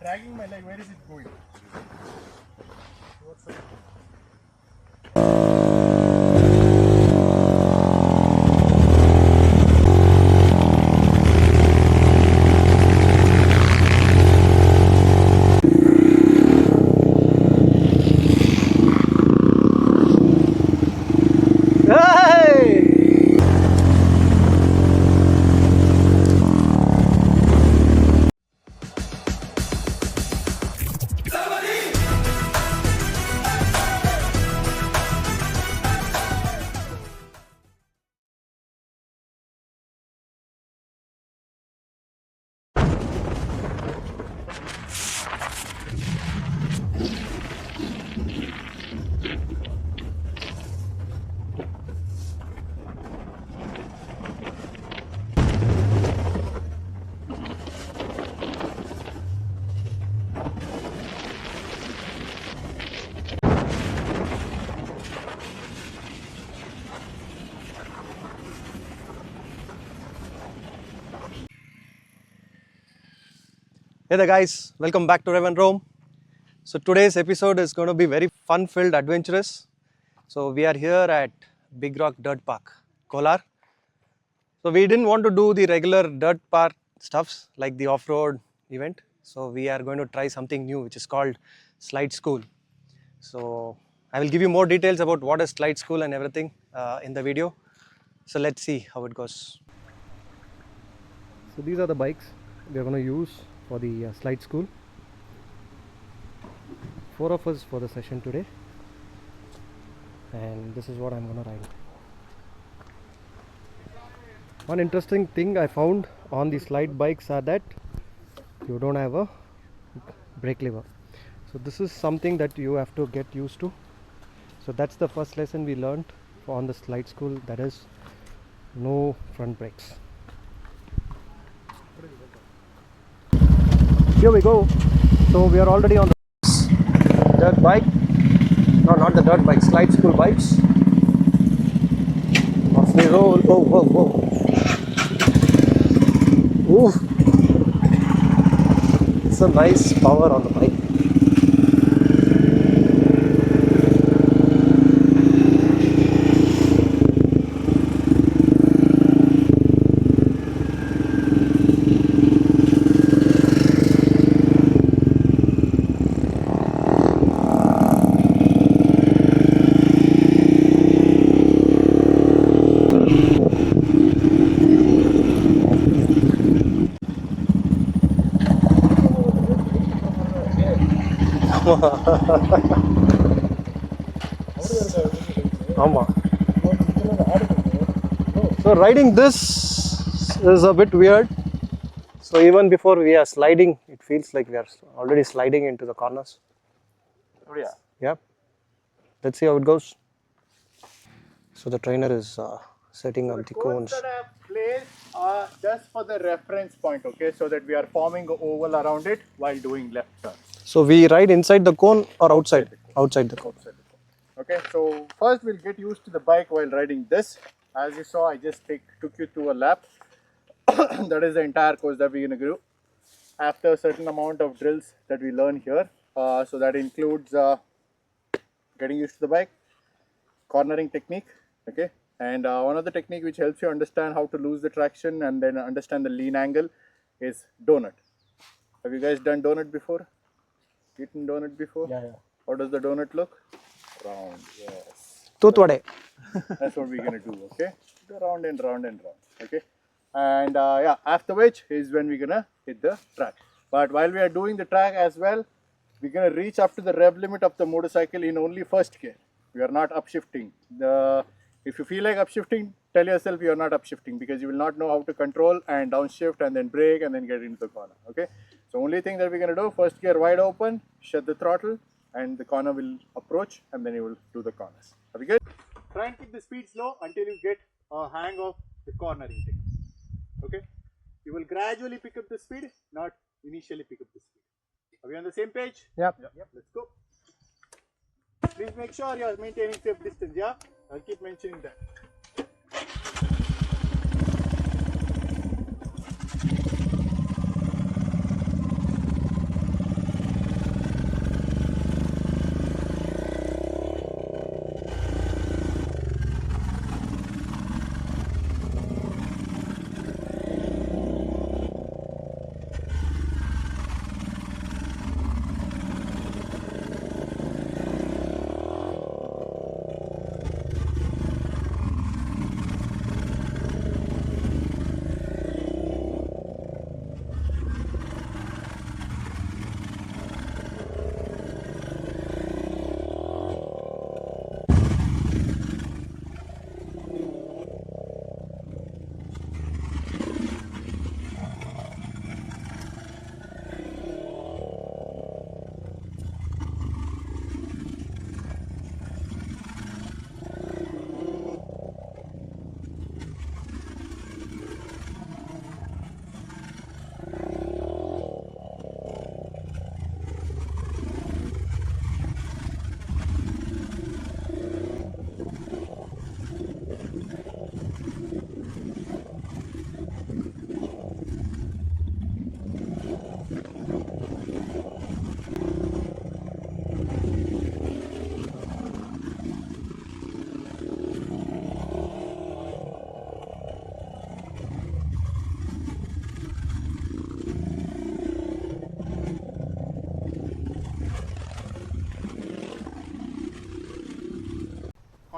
dragging my leg. Where is it going? What's that? Hey there guys, welcome back to Rev and Rome. So today's episode is going to be very fun-filled, adventurous. So we are here at Big Rock Dirt Park, Kolar. So we didn't want to do the regular dirt park stuffs like the off-road event. So we are going to try something new which is called Slide School. So I will give you more details about what is Slide School and everything in the video. So let's see how it goes. So these are the bikes we are going to use for the slide school. 4 of us for the session today, and this is what I'm going to ride. One interesting thing I found on the slide bikes are that you don't have a brake lever. So this is something that you have to get used to. So that's the first lesson we learned on the slide school, that is no front brakes. Here we go. So we are already on the dirt bike. No, not the dirt bike, slide school bikes. Off we roll. Oh, whoa, whoa. Ooh. It's a nice power on the bike. So riding this is a bit weird. So even before we are sliding, it feels like we are already sliding into the corners. Oh yeah. Yep. Let's see how it goes. So the trainer is setting up the cones. That I have placed are just for the reference point, okay, so that we are forming an oval around it while doing left turn. So we ride inside the cone or outside? Outside the cone. Outside the cone. Okay, so first we'll get used to the bike while riding this. As you saw, I just took you through a lap. That is the entire course that we're going to do. After a certain amount of drills that we learn here, so that includes getting used to the bike, cornering technique, okay, and one of the technique which helps you understand how to lose the traction and then understand the lean angle is donut. Have you guys done donut before? Eaten donut before? Yeah. How does the donut look? Round, yes. Tutwade. That's what we're gonna do, okay? Go round and round and round, okay? And yeah, after which is when we're gonna hit the track. But while we are doing the track as well, we're gonna reach up to the rev limit of the motorcycle in only first gear. We are not upshifting. If you feel like upshifting, tell yourself you are not upshifting, because you will not know how to control and downshift and then brake and then get into the corner, okay? So only thing that we're gonna do, first gear wide open, shut the throttle, and the corner will approach, and then you will do the corners. Are we good? Try and keep the speed slow until you get a hang of the cornering thing. Okay? You will gradually pick up the speed, not initially pick up the speed. Are we on the same page? Yep. Let's go. Please make sure you are maintaining safe distance, yeah? I'll keep mentioning that.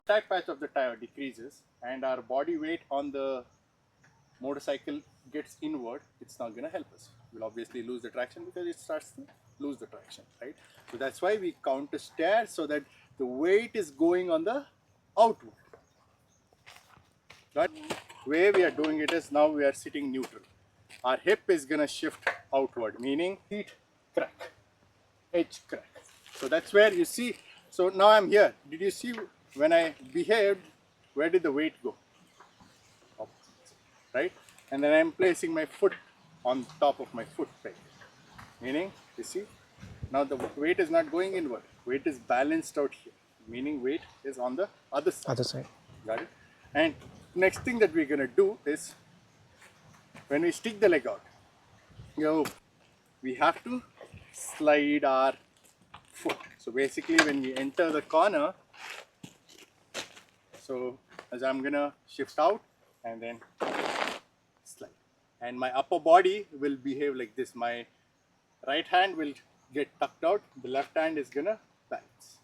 attack patch of the tire decreases and our body weight on the motorcycle gets inward, it's not going to help us. We'll obviously lose the traction because it starts to lose the traction, right? So that's why we counter steer so that the weight is going on the outward. But way we are doing it is now we are sitting neutral. Our hip is going to shift outward, meaning seat crack, edge crack. So that's where you see. So now I'm here. Did you see when I behaved, where did the weight go? Right? And then I'm placing my foot on top of my foot peg. Meaning, you see, now the weight is not going inward. Weight is balanced out here. Meaning weight is on the other side. Other side. Got it? And next thing that we're going to do is, when we stick the leg out, we have to slide our foot. So basically when we enter the corner, so as I'm going to shift out and then slide. And my upper body will behave like this. My right hand will get tucked out. The left hand is going to balance.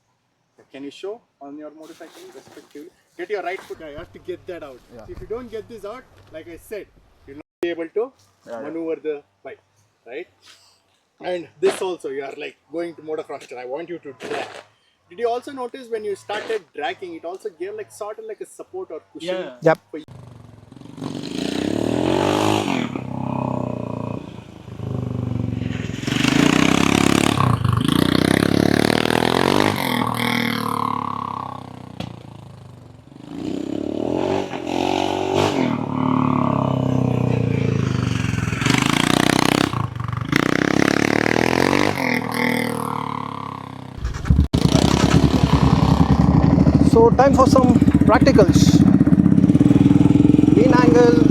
Can you show on your motorcycle respectively? Get your right foot. You have to get that out. Yeah. So if you don't get this out, like I said, you'll not be able to maneuver the bike, right? And this also, you are like going to motocross. I want you to drag. Did you also notice when you started dragging, it also gave like sort of like a support or cushion? Yeah. Yep. For you. So time for some practicals. Lean angle.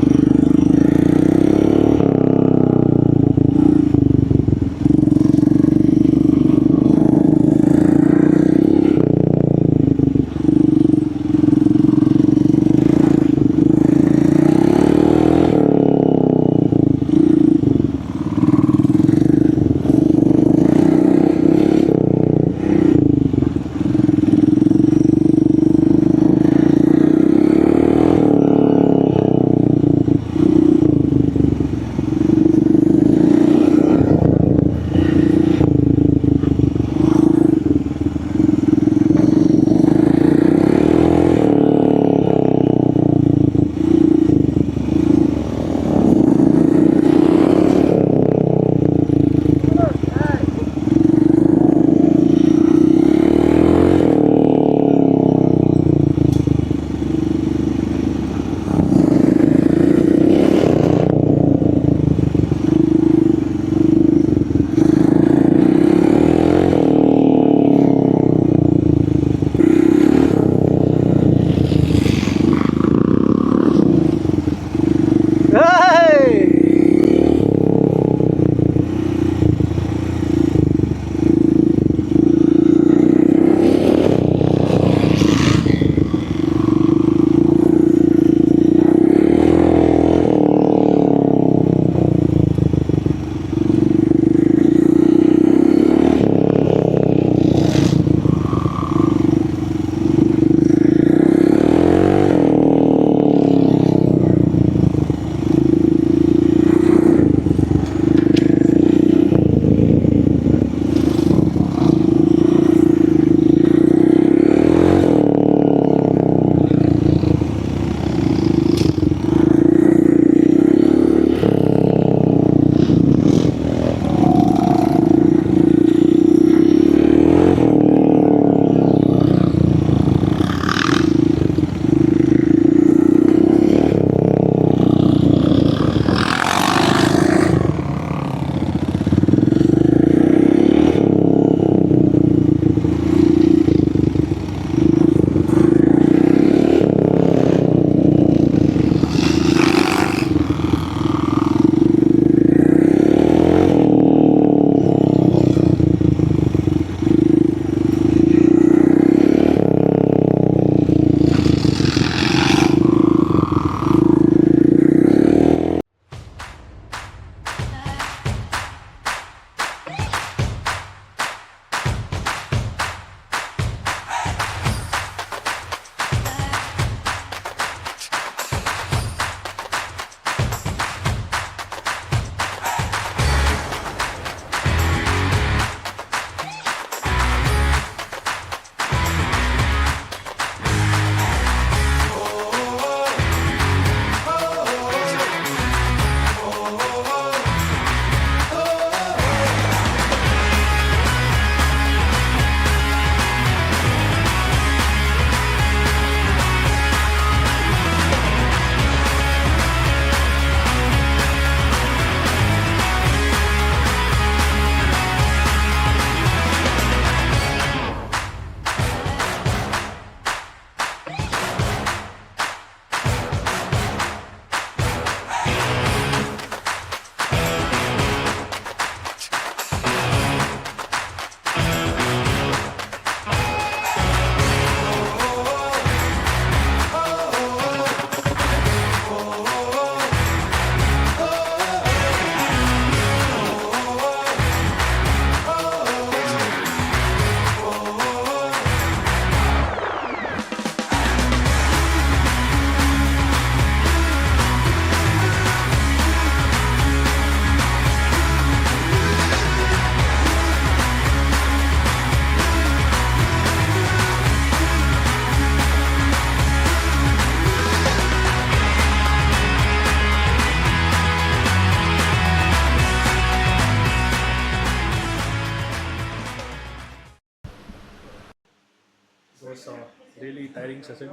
was a really tiring session.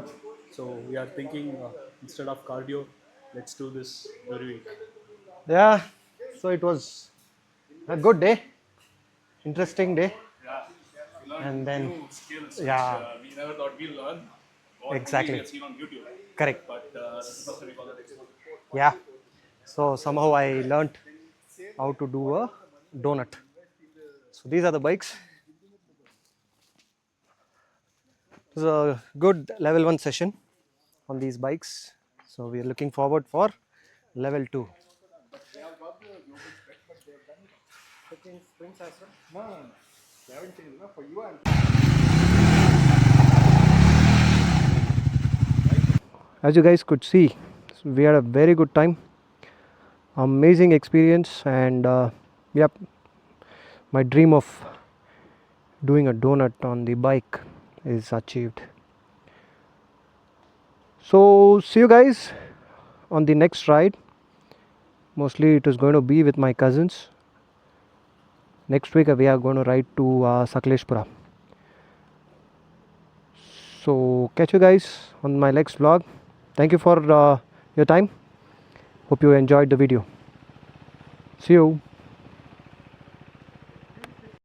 So we are thinking instead of cardio, let's do this every week. Yeah, so it was a good day, interesting day, We learn and then new skills yeah, which we never thought we'll learn, or only we exactly, have seen on YouTube. correct. But this is the first time we got that exposure. Yeah, so somehow I learnt how to do a donut. So these are the bikes. It was a good level 1 session on these bikes. So we are looking forward for level 2. They have got the global spec, but they have done it second springs as well. No, they haven't changed enough for you. And As you guys could see, we had a very good time, amazing experience, and yep, my dream of doing a donut on the bike is achieved. So see you guys on the next ride. Mostly it is going to be with my cousins. Next week we are going to ride to Sakleshpura. So catch you guys on my next vlog. Thank you for your time. Hope you enjoyed the video. See you.